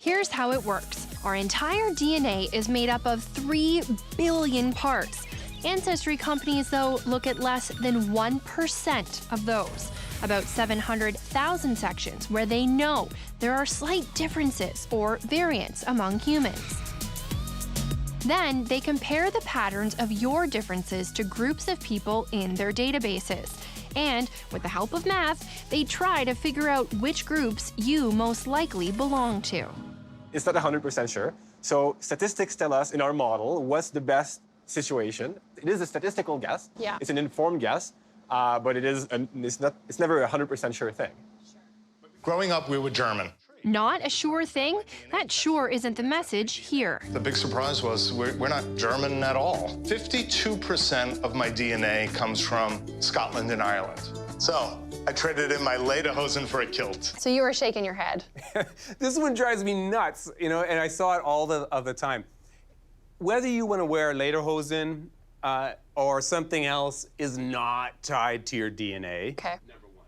Here's how it works. Our entire DNA is made up of 3 billion parts. Ancestry companies, though, look at less than 1% of those, about 700,000 sections where they know there are slight differences or variants among humans. Then they compare the patterns of your differences to groups of people in their databases. And with the help of math, they try to figure out which groups you most likely belong to. It's not 100% sure. So statistics tell us in our model what's the best situation. It is a statistical guess. Yeah. It's an informed guess, but it's never a 100% sure thing. Growing up, we were German. Not a sure thing? That sure isn't the message here. The big surprise was we're not German at all. 52% of my DNA comes from Scotland and Ireland. So I traded in my lederhosen for a kilt. So you were shaking your head. This one drives me nuts, you know, and I saw it all of the time. Whether you want to wear lederhosen or something else is not tied to your DNA. Okay.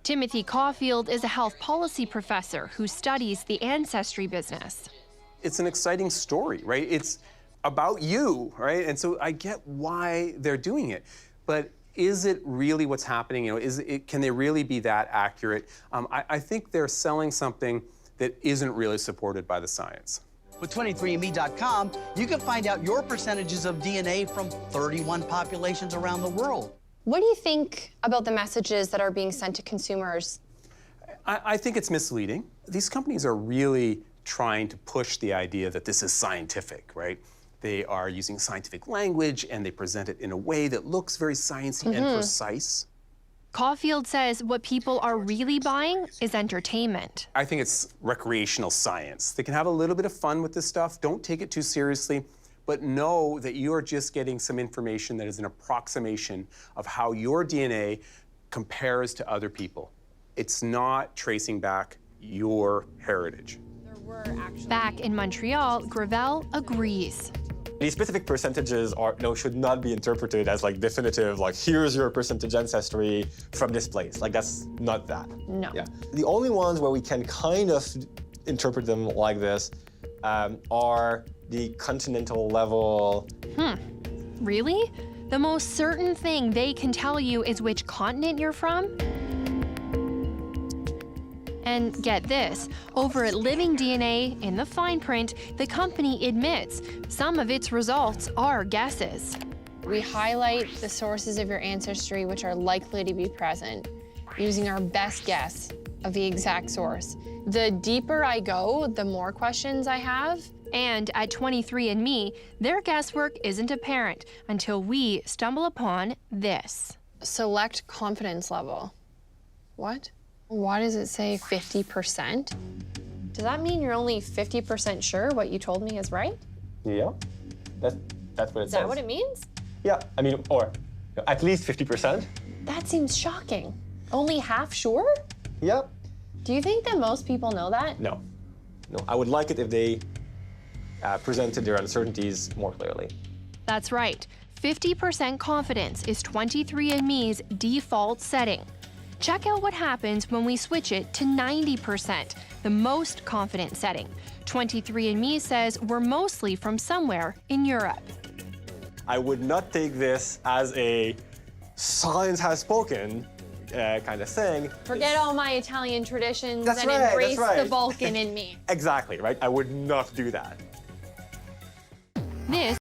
Timothy Caulfield is a health policy professor who studies the ancestry business. It's an exciting story, right? It's about you, right? And so I get why they're doing it. But is it really what's happening? You know, can they really be that accurate? I think they're selling something that isn't really supported by the science. With 23andMe.com, you can find out your percentages of DNA from 31 populations around the world. What do you think about the messages that are being sent to consumers? I think it's misleading. These companies are really trying to push the idea that this is scientific, right? They are using scientific language, and they present it in a way that looks very sciencey and precise. Caulfield says what people are really buying is entertainment. I think it's recreational science. They can have a little bit of fun with this stuff. Don't take it too seriously, but know that you are just getting some information that is an approximation of how your DNA compares to other people. It's not tracing back your heritage. Back in Montreal, Gravel agrees. These specific percentages should not be interpreted as like definitive, like here's your percentage ancestry from this place. Like that's not that. No. Yeah. The only ones where we can kind of interpret them like this are the continental level. Really? The most certain thing they can tell you is which continent you're from? And get this, over at Living DNA, in the fine print, the company admits some of its results are guesses. We highlight the sources of your ancestry which are likely to be present, using our best guess of the exact source. The deeper I go, the more questions I have. And at 23andMe, their guesswork isn't apparent until we stumble upon this. Select confidence level. What? Why does it say 50%? Does that mean you're only 50% sure what you told me is right? Yeah, that's what it says. Is that what it means? Yeah, I mean, or at least 50%. That seems shocking. Only half sure? Yep. Do you think that most people know that? No. No, I would like it if they presented their uncertainties more clearly. That's right. 50% confidence is 23andMe's default setting. Check out what happens when we switch it to 90%, the most confident setting. 23andMe says we're mostly from somewhere in Europe. I would not take this as a science has spoken kind of thing. Forget all my Italian traditions That's and right, embrace that's right. the Vulcan in me. Exactly, right? I would not do that. This